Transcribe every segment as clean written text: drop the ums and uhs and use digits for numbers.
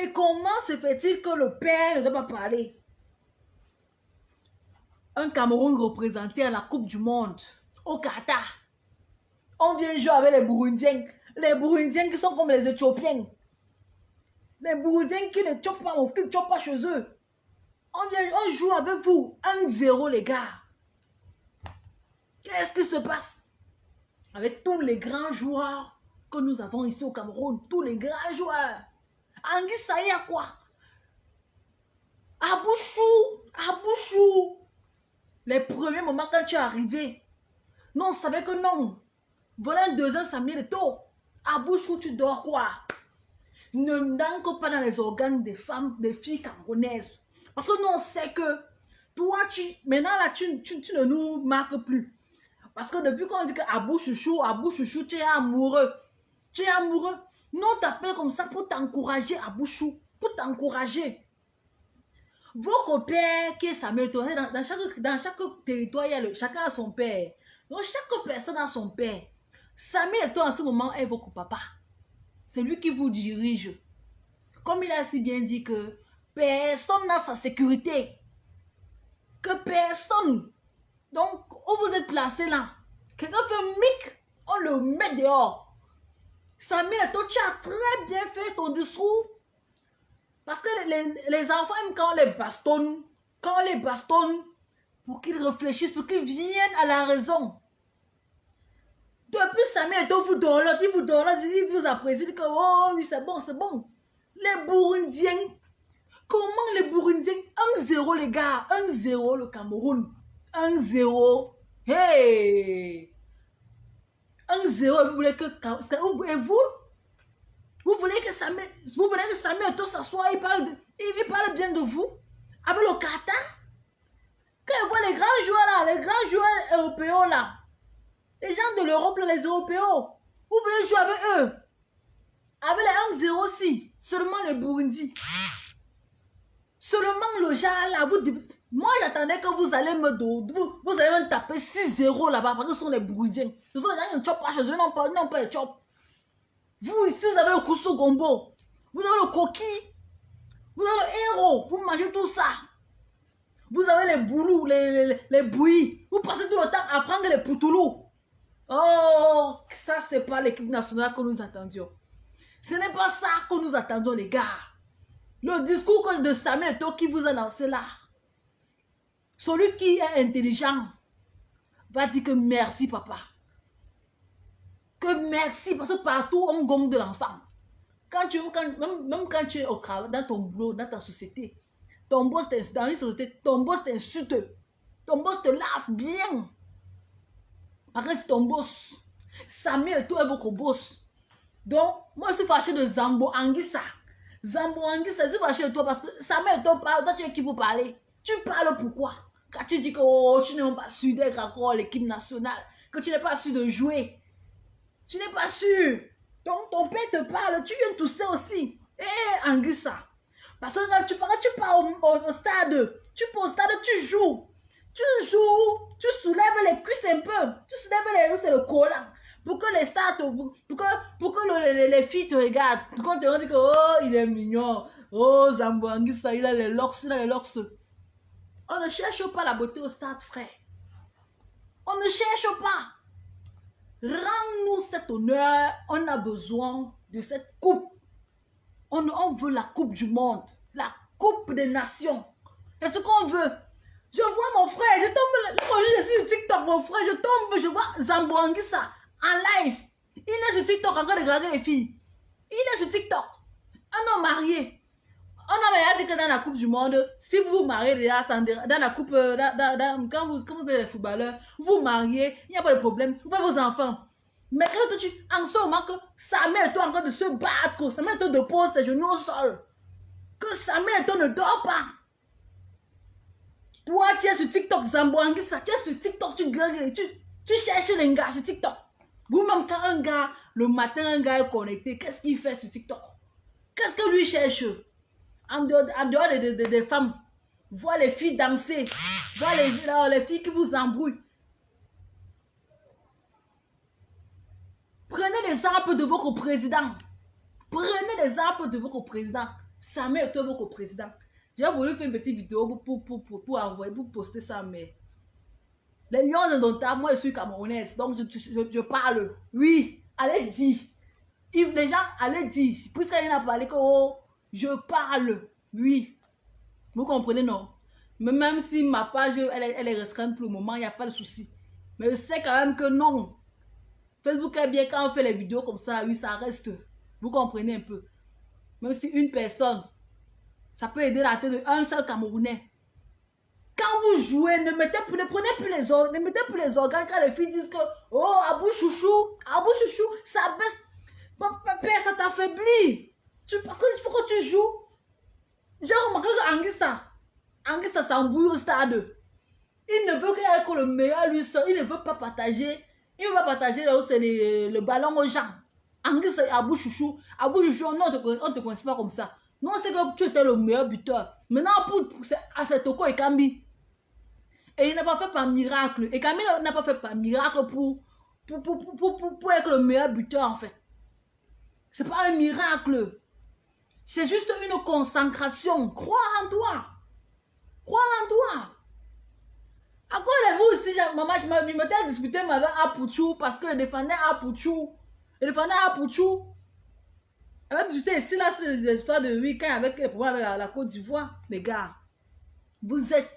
Et comment se fait-il que le père ne doit pas parler? Un Cameroun représenté à la Coupe du Monde, au Qatar. On vient jouer avec les Burundiens. Les Burundiens qui sont comme les Éthiopiens. Les Burundiens qui ne chopent pas, qui ne chopent pas chez eux. On joue avec vous. 1-0 les gars. Qu'est-ce qui se passe? Avec tous les grands joueurs que nous avons ici au Cameroun. Tous les grands joueurs. Anguissa, il y a quoi? Abouchou. Les premiers moments quand tu es arrivé. Non, on savait que non. Voilà un 2 ans, Samuel Eto'o. Abouchou, tu dors quoi? Ne manque pas dans les organes des femmes, des filles camerounaises. Parce que nous, on sait que toi, maintenant, là, tu ne nous marques plus. Parce que depuis qu'on dit que Abou Chouchou, tu es amoureux. Tu es amoureux. Nous, on t'appelle comme ça pour t'encourager, Abouchou. Pour t'encourager. Votre père qui est Samuel Eto'o, dans chaque territoire, chacun a son père. Donc, chaque personne a son père. Samuel Eto'o, en ce moment, est votre papa. C'est lui qui vous dirige. Comme il a si bien dit que personne n'a sa sécurité. Que personne. Donc, où vous êtes placé là, quelqu'un fait mic, on le met dehors. Samuel Eto'o, tu as très bien fait ton discours. Parce que les enfants aiment quand on les bastonne. Quand on les bastonne, pour qu'ils réfléchissent, pour qu'ils viennent à la raison. Depuis Samuel Eto'o vous donne, il vous apprécie, il dit que oh oui, c'est bon, c'est bon. Les Burundiens, comment les Burundiens? 1-0 les gars, 1-0 le Cameroun. 1-0. Hey! 1-0, vous voulez que... Et vous voulez que Samuel Eto'o s'assoie, il parle bien de vous? Avec le Qatar? Quand il voit les grands joueurs là, les grands joueurs européens là, les gens de l'Europe, les Européens, vous voulez jouer avec eux? Avec les 1-0 aussi, seulement les Burundi. Seulement le genre là, moi j'attendais que vous allez vous allez me taper 6-0 là-bas parce que ce sont les Burundiens. Ce sont les gens qui ne chopent pas chez eux, non pas les chopes. Vous ici, vous avez le Koussou Gombo, vous avez le Koki, vous avez le héros, vous mangez tout ça. Vous avez les boulous, les bouillis, vous passez tout le temps à prendre les poutoulous. Oh, ça c'est pas l'équipe nationale que nous attendions. Ce n'est pas ça que nous attendions les gars. Le discours de Samuel Eto'o qui vous a lancé là. Celui qui est intelligent va dire que merci papa. Que merci parce que partout on gomme de l'enfant. Même quand tu es au travail, dans ton boulot, dans ta société, ton boss t'insulte, ton boss te lave bien. Parce que c'est ton boss. Samuel Eto'o est votre boss. Donc, moi je suis fâché de Zambo Anguissa. Zambo Anguissa, je suis fâché de toi parce que Samuel Eto'o parle, toi tu es qui pour parler? Tu parles pourquoi? Quand tu dis que oh, tu n'es même pas sûr d'être encore l'équipe nationale, que tu n'es pas sûr de jouer. Tu n'es pas sûr. Donc ton père te parle, tu viens tousser aussi. Eh, Anguissa. Parce que quand tu pars au stade, tu joues. Tu soulèves les cuisses un peu. Tu soulèves les cuisses et le collant. Pour que les stars, pour que les filles te regardent. Quand tu dis que oh, il est mignon. Oh, Zambo Anguissa, il a les locks, On ne cherche pas la beauté au stade, frère. On ne cherche pas. Rends-nous cet honneur. On a besoin de cette coupe. On veut la coupe du monde. La coupe des nations. C'est ce qu'on veut. Je vois mon frère. Je tombe. Je suis sur TikTok, mon frère. Je vois Zambo Anguissa en live. Il est sur TikTok en train de regarder les filles. Il est sur TikTok. Un homme marié. On a dit que dans la Coupe du Monde, si vous vous mariez déjà, dans la Coupe, quand vous êtes les footballeurs, vous vous mariez, il n'y a pas de problème, vous faites vos enfants. Mais quand tu, en ce moment que Samuel Eto'o en train de se battre, Samuel Eto'o dépose ses genoux au sol, que Samuel Eto'o ne dort pas. Toi, tu es sur TikTok, Zambo Anguissa, tu es sur TikTok, tu cherches les gars sur TikTok. Vous-même, quand un gars, le matin, un gars est connecté, qu'est-ce qu'il fait sur TikTok? Qu'est-ce que lui cherche? En dehors des femmes, voir les filles danser, voir les filles qui vous embrouillent. Prenez l'exemple de votre président. Prenez l'exemple de votre président. Samuel Eto'o est président. J'ai voulu faire une petite vidéo pour envoyer, pour poster ça, mais les lions indomptables, moi je suis camerounaise, donc je parle. Oui, allez dire. Les gens, allez dire. Puisqu'elle a parlé que oh, je parle. Oui. Vous comprenez, non? Mais même si ma page, elle est restreinte pour le moment, il n'y a pas de souci. Mais je sais quand même que non. Facebook est bien quand on fait les vidéos comme ça, oui, ça reste. Vous comprenez un peu? Même si une personne, ça peut aider la tête d'un seul Camerounais. Quand vous jouez, ne prenez plus les organes, ne mettez plus les organes quand les filles disent que oh, Abou Chouchou, ça baisse, ça t'affaiblit. Parce qu'il faut que tu joues. J'ai remarqué que Anguissa s'embrouille au stade. Il ne veut que le meilleur lui seul, il ne veut pas partager. Il ne veut pas partager le ballon aux gens. Anguissa et Abou Chouchou, non, on ne te connaît pas comme ça. Non, c'est que tu étais le meilleur buteur. Maintenant, c'est Toko et Kambi. Et il n'a pas fait par miracle. Et Kambi n'a pas fait par miracle pour être le meilleur buteur, en fait. C'est pas un miracle. C'est juste une consacration. Crois en toi. Crois en toi. À quoi avez-vous aussi, maman, je m'étais disputé avec Apouchou parce que je défendais Apouchou. Elle avait discuté ici, là, sur l'histoire de week-end avec les problèmes avec la Côte d'Ivoire. Les gars, vous êtes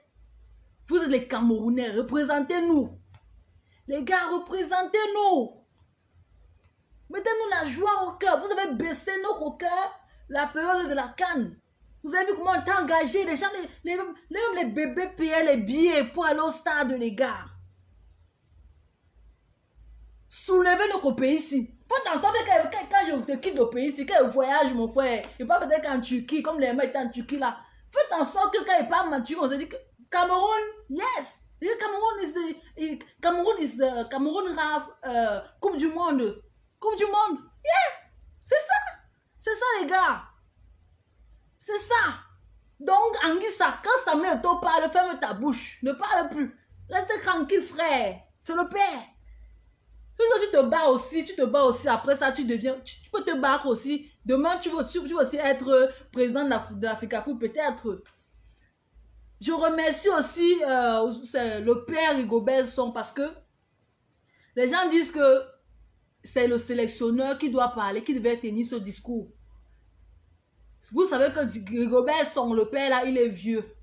les Camerounais, représentez-nous. Les gars, représentez-nous. Mettez-nous la joie au cœur. Vous avez baissé notre cœur la période de la CAN. Vous avez vu comment on t'a engagé. Les gens, les bébés payaient les billets pour aller au stade, les gars. Soulevez notre pays ici. Faites en sorte que quand je te quitte le pays ici, quand je voyage, mon frère, je pas peut-être en Turquie, comme les mecs en Turquie là. Faites en sorte que quand il parle en Turquie, on se dit que Cameroun, yes. Cameroun have Coupe du Monde. Coupe du Monde. Yeah. C'est ça. C'est ça, les gars. C'est ça. Donc, Anguissa, quand Samuel Eto'o parle, ferme ta bouche. Ne parle plus. Reste tranquille, frère. C'est le père. Tu te bats aussi. Après ça, tu peux te battre aussi. Demain, tu veux aussi être président de l'Africa Foot, peut-être. Je remercie aussi le père Rigobert Song parce que les gens disent que c'est le sélectionneur qui doit parler, qui devait tenir ce discours. Vous savez que Rigobert Song, le père là, il est vieux.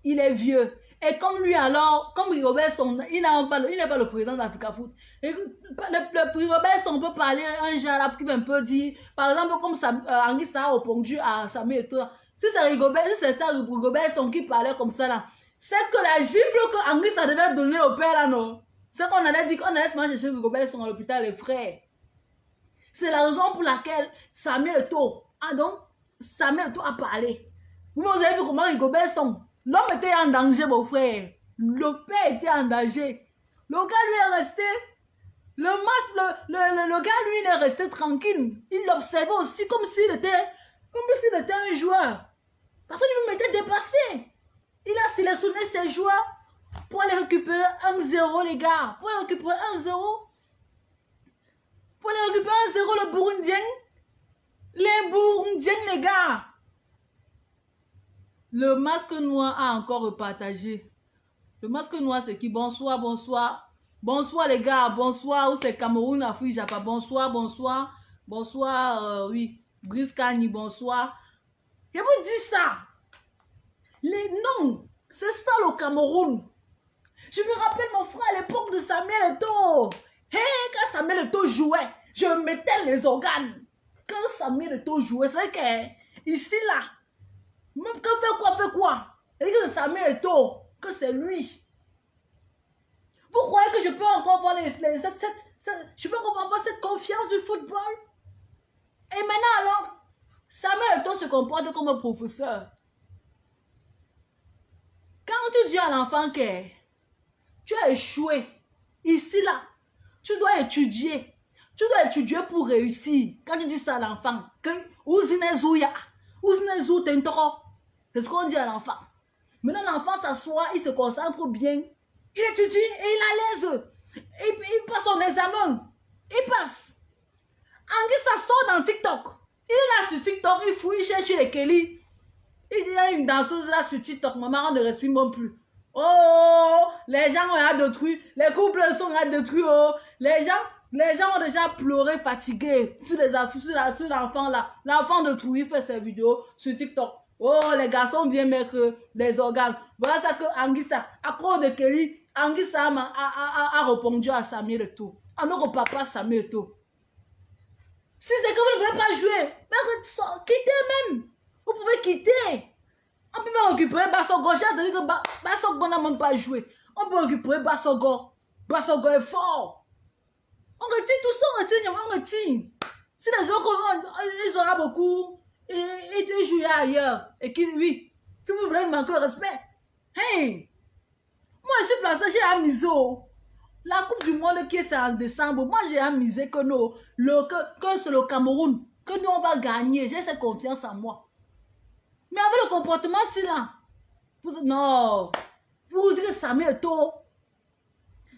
Il est vieux. Et comme lui alors, comme Rigobert Song, il n'est pas le président de l'Africa Foot. Rigobert Song peut parler un genre là qui va un peu dire, par exemple, comme Anguissa a répondu à Samuel Eto'o. Si c'est Rigobert Song qui parlait comme ça là, c'est que la gifle que Anguissa devait donner au père là, non? C'est qu'on allait dire qu'on allait se chercher Rigobert Song à l'hôpital, les frères. C'est la raison pour laquelle Samuel Eto'o, Samuel Eto'o a parlé. Vous avez vu comment Rigobert Song, l'homme était en danger, mon frère. Le père était en danger. Le gars lui est resté, le gars lui il est resté tranquille. Il l'observait aussi comme s'il était un joueur. Parce qu'il m'était dépassé. Il a sélectionné ses joueurs pour aller récupérer 1-0, les gars. Pour aller récupérer 1-0. Pour aller récupérer 1-0, le Burundien. Les Burundiens, les gars. Le masque noir a encore repartagé. Le masque noir, c'est qui? Bonsoir, bonsoir. Bonsoir, les gars. Bonsoir. Où c'est Cameroun, Afrique, Japon. Bonsoir, bonsoir. Bonsoir, oui. Brice Kani, bonsoir. Je vous dis ça. Non, c'est ça le Cameroun. Je me rappelle mon frère à l'époque de Samuel Eto'o. Hey, quand Samuel Eto'o jouait, je mettais les organes. Quand Samuel Eto'o jouait, c'est vrai que ici, là, même quand fait quoi? Et que Samuel Eto'o, que c'est lui. Vous croyez que je peux encore avoir je peux encore avoir cette confiance du football? Et maintenant alors, Samuel Eto'o se comporte comme un professeur. Quand tu dis à l'enfant que tu as échoué, ici là, tu dois étudier. Tu dois étudier pour réussir. Quand tu dis ça à l'enfant, c'est ce qu'on dit à l'enfant. Maintenant l'enfant s'assoit, il se concentre bien, il étudie et il est à l'aise. Il passe son examen. Il passe. Anguissa sort dans TikTok. Il est là sur TikTok, il fouille, il cherche les Kelly. Il y a une danseuse là sur TikTok, maman, on ne respire même plus. Oh, les gens ont hâte de trucs, les couples sont hâte de trucs, oh. Les gens ont déjà pleuré, fatigués sur l'enfant là. L'enfant de Trou, il fait ses vidéos sur TikTok. Oh, les garçons viennent mettre des organes. Voilà ça que Anguissa, à cause de Kelly, Anguissa a répondu à Samuel Eto'o. À notre papa Samuel Eto'o. Si c'est que vous ne voulez pas jouer, mais quittez même. Vous pouvez quitter. On peut pas récupérer Bassogo. J'ai dit que Bassogo n'a même pas joué. On peut récupérer Bassogo. Bassogo est fort. On retire tout ça, on retire. Si les autres, ils auront beaucoup, ils jouent ailleurs. Et qui, oui, si vous voulez manquer le respect. Hey, moi je suis placé chez Amiso. La Coupe du Monde qui est en décembre, moi j'ai amusé que c'est le Cameroun, que nous on va gagner. J'ai cette confiance en moi. Mais avec le comportement si là, non, vous dites que Samuel Eto'o,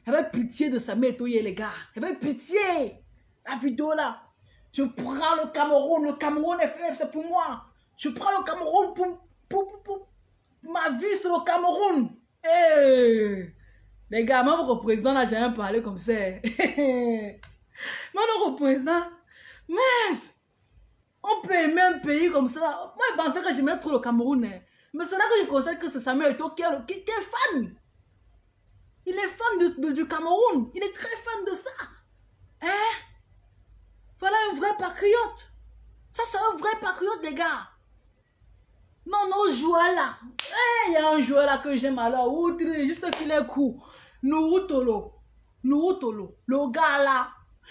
j'avais pitié de Samuel Eto'o, les gars. J'avais pitié. La vidéo là, je prends le Cameroun est faible, c'est pour moi. Je prends le Cameroun pour ma vie sur le Cameroun. Hey. Les gars, moi, votre président n'a jamais parlé comme ça. Moi, notre président, mais on peut aimer un pays comme ça. Moi, je pensais que j'aimais trop le Cameroun. Mais c'est là que je constate que c'est Samuel Eto'o qui est fan. Il est fan du Cameroun. Il est très fan de ça. Hein? Voilà un vrai patriote. Ça, c'est un vrai patriote, les gars. Non, nos joueurs là. Il y a un joueur là que j'aime alors. Juste qu'il est cool. Nourou Tolo. Le gars là,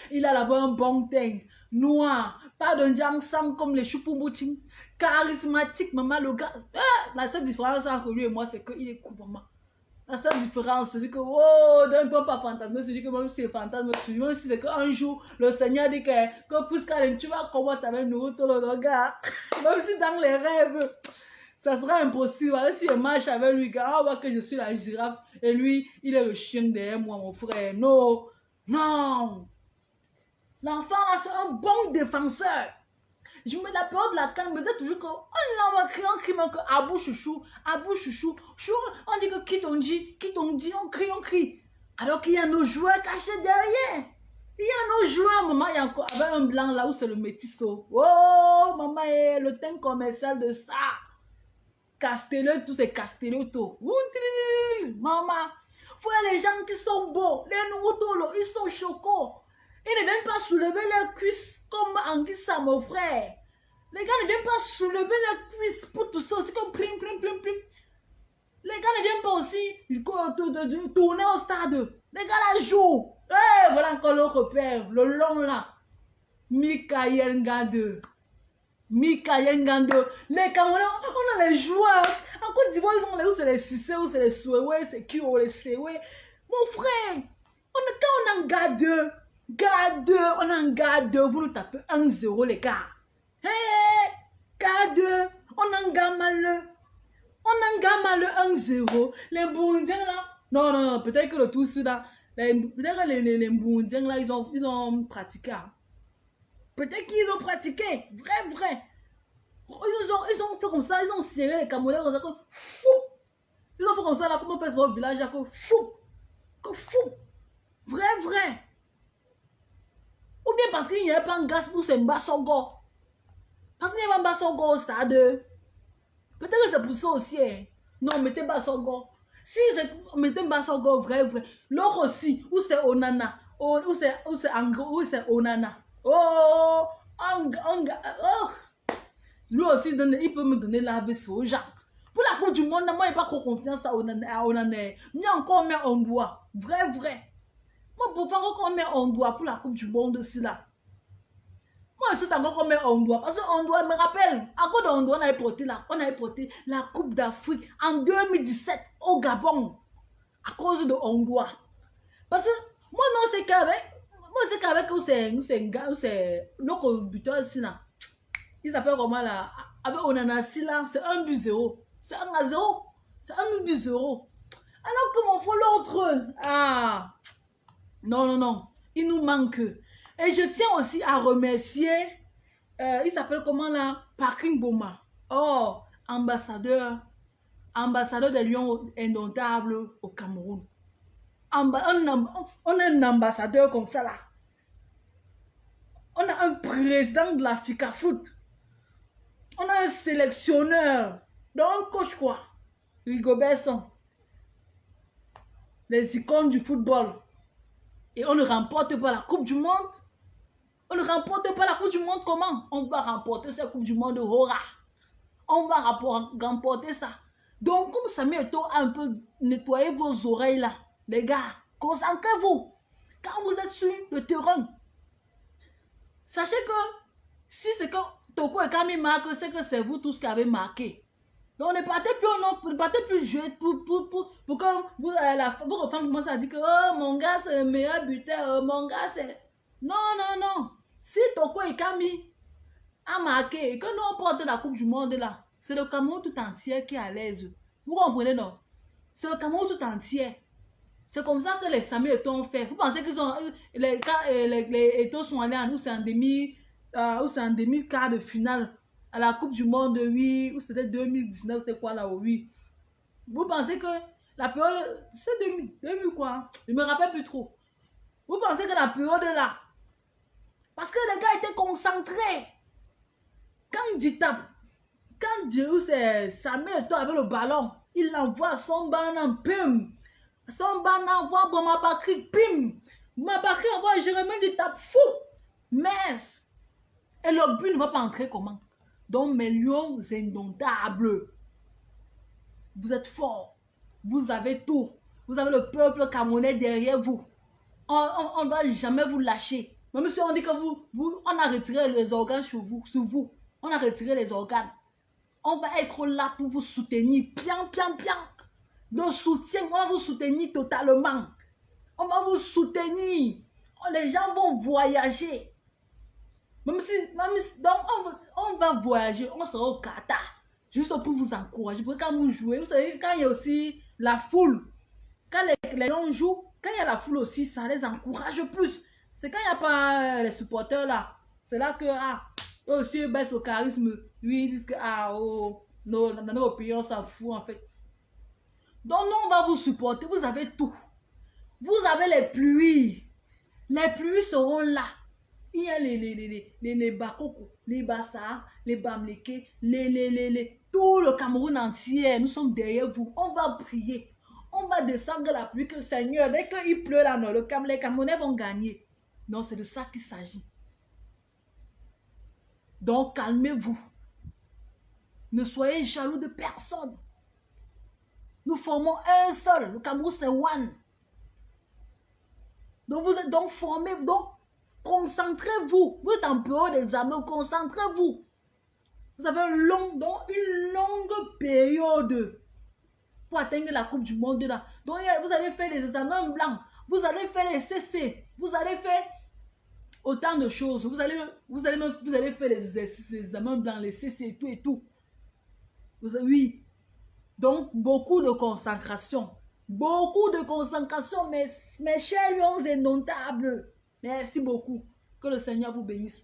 il a là-bas un bon teint. Noir. Pas de sang comme les Choupoumouting. Charismatique, maman, le gars. La seule différence entre lui et moi, c'est qu'il est cool, maman. La seule différence, c'est que, oh, d'un peu pas fantasme, c'est que même si c'est fantasme, même si c'est qu'un jour, le Seigneur dit que puisqu'elle tu vas combattre avec nous, le gars. Même si dans les rêves, ça sera impossible. Alors, si je marche avec lui, on voit que je suis la girafe et lui, il est le chien derrière moi, mon frère. Non, non. L'enfant là, c'est un bon défenseur. Je me la peur de la canne, me disais toujours que, oh là, on crie, que Abou Chouchou, on dit que qui t'ont dit, on crie. Alors qu'il y a nos joueurs cachés derrière. Il y a nos joueurs, maman, il y a encore, avec un blanc là où c'est le métisseau. Oh, maman, le teint commercial de ça. Castello, tout c'est Castello, tout. Maman, voilà les gens qui sont beaux, les nouveaux, ils sont chocos. Ils ne viennent pas soulever leurs cuisses comme Anguissa, mon frère. Les gars ne viennent pas soulever leurs cuisses pour tout ça, c'est comme plim. Les gars ne viennent pas aussi tourner au stade. Les gars là jouent. Voilà encore le repère, le long là. Mikael Ngande. Les Camerounais, on a les joueurs. En Côte d'Ivoire, ils ont les où c'est les Cissé, où c'est les Soué, c'est qui ou les Séwé. Mon frère, quand on en garde deux. On en garde 2, vous nous tapez 1-0 les gars. Garde 2, on en gagne mal. 1-0. Les Boundiens là. Non, peut-être que le tout là. Peut-être que les Boundiens là, ils ont pratiqué. Peut-être qu'ils ont pratiqué. Vrai. Ils ont fait comme ça, ils ont serré les Camerounais comme ça. Fou. Ils ont fait comme ça là, comme on fait sur le village. Fou. Vrai. Ou bien parce qu'il n'y a pas un gaz pour ces Mbassogo. Parce qu'il n'y a pas un Mbassogo au stade. Peut-être que c'est pour ça aussi. Hein. Non, mettez Mbassogo. Si mettez Mbassogo, vrai. L'autre aussi, où c'est Onana. Où c'est Onana. Oh. Lui aussi, il peut me donner l'ABC aux gens. Pour la Coupe du Monde, moi, je n'ai pas trop confiance à Onana. Mais encore, mais on doit. Vrai. Moi, pour faire encore mais on doit pour la Coupe du Monde aussi là. Moi, je suis encore comme on doit. Parce qu'on doit, me rappelle, à cause d'on doit, on avait porté la Coupe d'Afrique en 2017 au Gabon. À cause de on doit. Parce que moi, non, c'est qu'avec c'est notre buteur ici là. Ils s'appellent comment là? Avec Onanasi là, c'est 1-0. C'est 1-0. C'est 1-0. Alors que mon frère l'autre. Ah. Non. Il nous manque. Et je tiens aussi à remercier il s'appelle comment là? Parking Boma. Oh, ambassadeur des Lions indomptables au Cameroun. On a un ambassadeur comme ça là. On a un président de la FICA Foot. On a un sélectionneur. Donc un coach quoi? Rigobert Song. Les icônes du football. Et on ne remporte pas la Coupe du Monde. On ne remporte pas la Coupe du Monde comment? On va remporter cette Coupe du Monde Hora. On va remporter ça. Donc, comme Samuel Eto'o a un peu nettoyé vos oreilles là, les gars, concentrez-vous. Quand vous êtes sur le terrain, sachez que si c'est que Toko et Kami marquent, c'est que c'est vous tous qui avez marqué. Donc, ne partez plus, ne partez plus jouer pour que votre femme commence à dire que oh, mon gars c'est le meilleur buteur, mon gars c'est... Non, non, non. Si Toko et Kami a marqué et que nous on porte la Coupe du Monde là, c'est le Cameroun tout entier qui est à l'aise. Vous comprenez non? C'est le Cameroun tout entier. C'est comme ça que les Samuel Eto'o ont fait. Vous pensez qu'ils ont... Les Eto'o sont allés en nous, c'est en demi-quart de finale à la Coupe du Monde, oui, ou c'était 2019, c'était quoi là, oui. Vous pensez que la période... C'est 2000 quoi? Je me rappelle plus trop. Vous pensez que la période est là? Parce que les gars étaient concentrés. Quand Ditap, quand Samuel Eto'o avait le ballon, il envoie son banan, pim. Son banan envoie Boma Bakri, pim. Boma Bakri envoie Jérémie Ditap, fou. Mais, et le but ne va pas entrer comment? Donc, mes lions indomptables, vous êtes forts. Vous avez tout. Vous avez le peuple camerounais derrière vous. On ne va jamais vous lâcher. Même si on dit que on a retiré les organes sur vous. On a retiré les organes. On va être là pour vous soutenir. Bien. Le soutien, on va vous soutenir totalement. On va vous soutenir. Les gens vont voyager. Même si donc on va voyager, on sera au Qatar. Juste pour vous encourager. Parce que quand vous jouez, vous savez, quand il y a aussi la foule, quand les gens jouent, quand il y a la foule aussi, ça les encourage plus. C'est quand il n'y a pas les supporters là. C'est là que, eux aussi, ils baissent le charisme. Lui, ils disent que, non, dans nos pays, on s'en fout en fait. Donc, nous, on va vous supporter. Vous avez tout. Vous avez les pluies. Les pluies seront là. Il y a les Bakoko, les Bassa, les Bamleke, tout le Cameroun entier. Nous sommes derrière vous. On va prier. On va descendre la pluie que le Seigneur, dès qu'il pleut là, non, les Camerounais vont gagner. Non, c'est de ça qu'il s'agit. Donc, calmez-vous. Ne soyez jaloux de personne. Nous formons un seul. Le Cameroun, c'est one. Donc, vous êtes donc formés. Donc, concentrez-vous. Vous êtes en période d'examen. Concentrez-vous. Vous avez une longue période pour atteindre la Coupe du Monde là. Donc, vous allez faire les examens blancs. Vous allez faire les CC. Vous allez faire autant de choses. Vous allez faire les examens blancs, les CC et tout. Oui. Donc, beaucoup de concentration. Beaucoup de concentration, mes chers lions indomptables. Merci beaucoup. Que le Seigneur vous bénisse.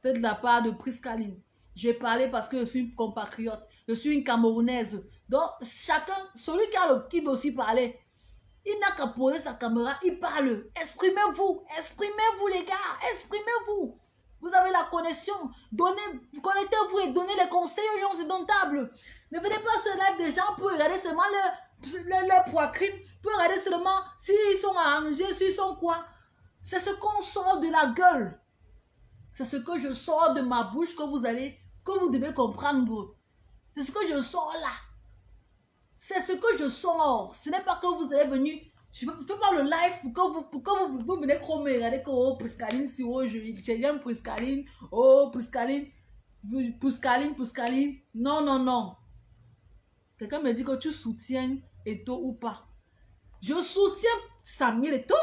C'est de la part de Priscaline. J'ai parlé parce que je suis une compatriote. Je suis une Camerounaise. Donc, celui qui veut aussi parler, il n'a qu'à poser sa caméra, il parle. Exprimez-vous les gars, exprimez-vous. Vous avez la connexion. Connectez-vous et donnez les conseils aux lions indomptables. Ne venez pas sur live des gens pour regarder seulement leur poids crime, pour regarder seulement s'ils sont à Angers, s'ils sont quoi. C'est ce qu'on sort de la gueule. C'est ce que je sors de ma bouche que vous devez comprendre. C'est ce que je sors là. C'est ce que je sors. Ce n'est pas que vous allez venir. Je ne fais pas le live pour que vous venez me regarder que oh Priscaline, si oh j'aime Priscaline, oh Priscaline. Non. Quelqu'un me dit que tu soutiens Eto'o ou pas. Je soutiens Samuel Eto'o.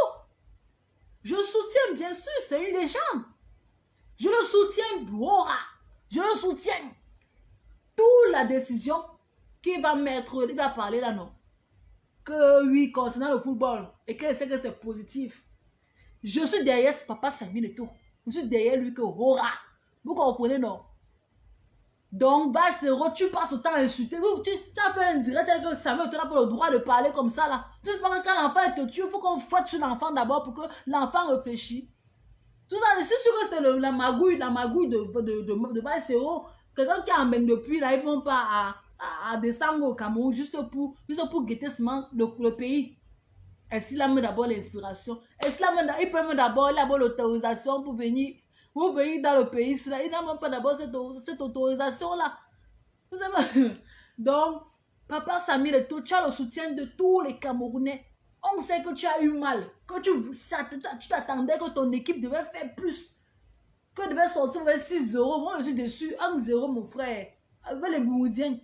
Je soutiens bien sûr, c'est une légende. Je le soutiens Bora. Je le soutiens. Toute la décision qu'il va mettre, il va parler là non. Que oui, concernant le football, et qu'elle sait que c'est positif. Je suis derrière ce papa Samuel Eto'o. Je suis derrière lui que Hora. Vous comprenez, non? Donc, Bassero, tu passes autant à insulter. Tu as fait un direct avec Samuel, tu n'as pas le droit de parler comme ça, là. Tu sais pas que quand l'enfant te tue, il faut qu'on fasse sur l'enfant d'abord pour que l'enfant réfléchisse. Tout ça, c'est sûr que c'est la magouille de Bassero. Quelqu'un qui emmène depuis, là, ils ne vont pas à descendre au Cameroun juste pour guetter le pays. Est-ce qu'il a mis d'abord l'inspiration? Est-ce qu'il peut même d'abord l'autorisation pour venir dans le pays? Il n'a même pas d'abord cette autorisation-là. Vous savez? Donc, Papa Samir Eto'o, tu as le soutien de tous les Camerounais. On sait que tu as eu mal, que tu t'attendais que ton équipe devait faire plus, que devait sortir avec 6 euros. Moi, je suis dessus, 1 0, mon frère, avec les Gourdiens.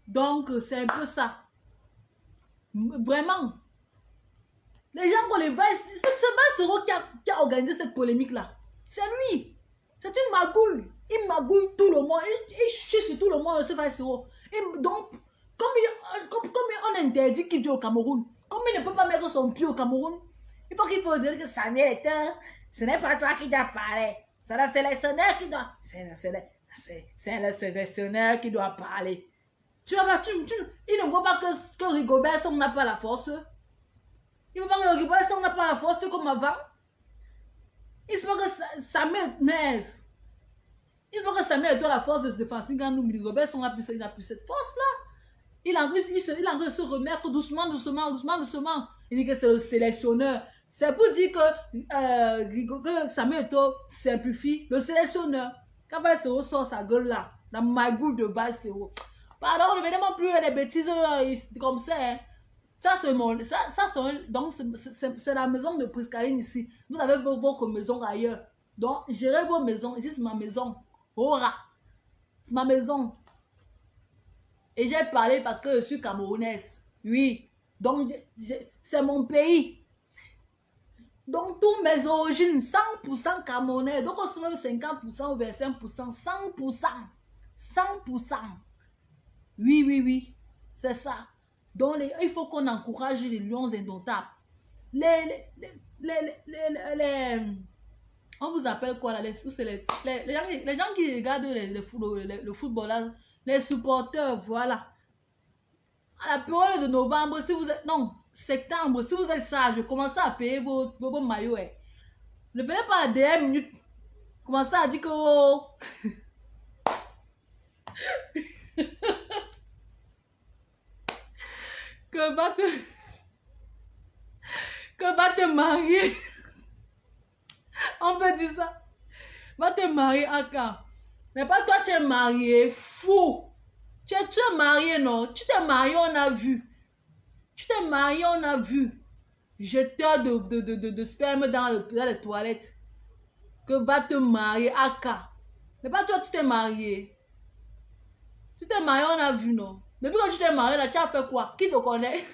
Donc, c'est un peu ça. Vraiment. Les gens qu'on les va, c'est Bassero qui a organisé cette polémique-là. C'est lui. C'est une magouille. Il magouille tout le monde. Il chie sur tout le monde, ce Bassero. Donc, comme on interdit qu'il joue au Cameroun, comme il ne peut pas mettre son pied au Cameroun, il faut dire que Samuel Eto'o, ce n'est pas toi qui dois parler. C'est le sélectionneur qui doit. C'est le sélectionneur qui doit parler. Il ne voit pas que Rigobert n'a pas la force. Il ne voit pas que Rigobert n'a pas la force comme avant. Il se voit que Samuel Eto'o a la force de se défendre. Quand nous, Rigobert n'a plus cette force-là. Il a envie de se remettre doucement. Il dit que c'est le sélectionneur. C'est pour dire que Samuel Eto'o simplifie le sélectionneur. Quand Bassero sort sa gueule là, la magouille de Bassero. Pardon, ne venez plus les bêtises comme ça. Hein. Donc c'est la maison de Priscaline ici. Vous avez votre maison ailleurs. Donc, gérez vos maisons. Ici, c'est ma maison. Ora. C'est ma maison. Et j'ai parlé parce que je suis camerounaise. Oui. Donc, c'est mon pays. Donc, toutes mes origines, 100% camerounais. Donc, on se même 50% ou 25%. 100%. 100%. Oui. C'est ça. Donc, il faut qu'on encourage les lions indomptables. On vous appelle quoi là? Les gens qui regardent le football là, les supporters, voilà. À la période de novembre, si vous êtes. Non, septembre, si vous êtes sage, commencez à payer vos maillots. Ne venez pas à la dernière minute. Commencez à dire que. Oh. que va te marier. On peut dire ça. Va te marier à quand? Mais pas toi, tu es marié, fou. Tu es marié, non? Tu t'es marié, on a vu. Jeteur de sperme dans les toilettes. Que va te marier à quand? Mais pas toi, tu t'es marié. Tu t'es marié, on a vu, non? Depuis que tu t'es marié, là, tu as fait quoi? Qui te connaît?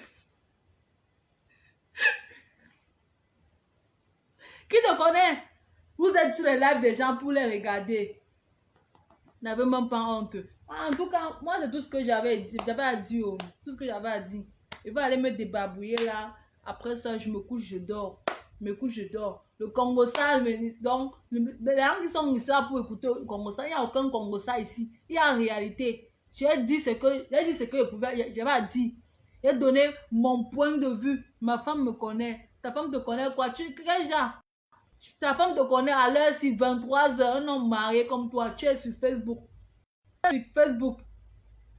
Qui te connaît? Vous êtes sur les lives des gens pour les regarder. N'avez même pas honte. En tout cas, moi, c'est tout ce que j'avais dit. Tout ce que j'avais à dire. Il va aller me débarbouiller là. Après ça, je me couche, je dors. Le Congo-ça, donc, les gens qui sont ici là pour écouter le Congo-ça, il n'y a aucun Congo-ça ici. Il y a en réalité. J'ai dit ce que j'avais à dire. J'ai donné mon point de vue. Ma femme me connaît. Ta femme te connaît quoi? Quel genre? Ta femme te connaît à l'heure si 23h, un homme marié comme toi, tu es sur Facebook.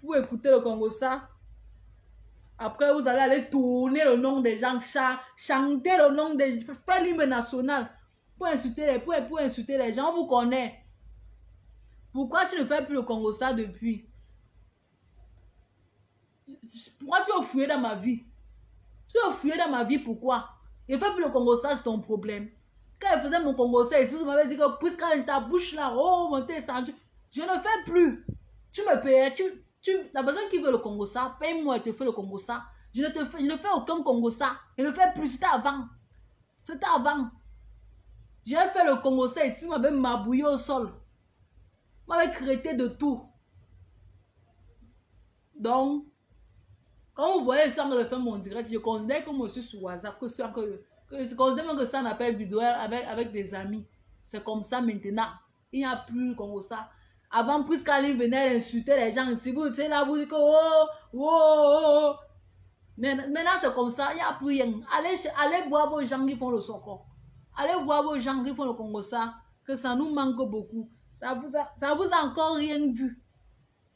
Pour écouter le Congo-ça. Après, vous allez aller tourner le nom des gens, chanter le nom des gens, faire l'hymne national pour insulter les gens. On vous connaît. Pourquoi tu ne fais plus le Congo-ça depuis? Pourquoi tu as fouillé dans ma vie? Pourquoi? Je ne fais plus le Congo-ça, c'est ton problème. Quand je faisais mon Congo-ça ici, tu m'avais dit que puisque ta bouche là, oh, mon thé, je ne fais plus. Tu me payes, la personne qui veut le Congo-ça, paye-moi et te fais le Congo-ça. Je ne fais aucun Congo-ça. Je ne fais plus, c'était avant. J'ai fait le Congo-ça ici, m'avait mabouillé au sol. M'avait créé de tout. Donc, quand vous voyez ça, je fais mon direct, je considère que moi je suis sur WhatsApp, je considère que ça m'appelle vidéo avec des amis. C'est comme ça maintenant. Il n'y a plus comme ça. Avant, Priscaline venait insulter les gens ici. Vous étiez là, vous dites que oh, oh, oh, oh. Maintenant, c'est comme ça, il n'y a plus rien. Allez voir vos gens qui font le socor. Allez voir vos gens qui font le Congo ça, que ça nous manque beaucoup. Ça vous a encore rien vu.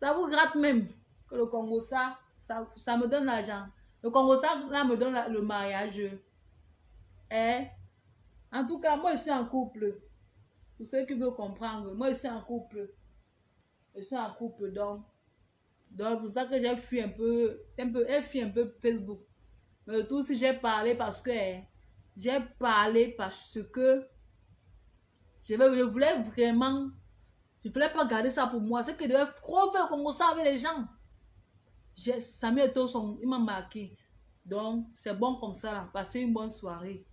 Ça vous gratte même que le Congo ça me donne l'argent. Le Congo ça, là, me donne le mariage. Eh? En tout cas, moi, je suis en couple. Pour ceux qui veulent comprendre, moi, je suis en couple. Je suis en couple, donc pour ça que j'ai fui un peu Facebook. Mais tout si j'ai parlé parce que je voulais pas garder ça pour moi. C'est que je devais trop faire comme ça avec les gens. Samuel Eto'o, il m'a marqué. Donc, c'est bon comme ça, là. Passez une bonne soirée.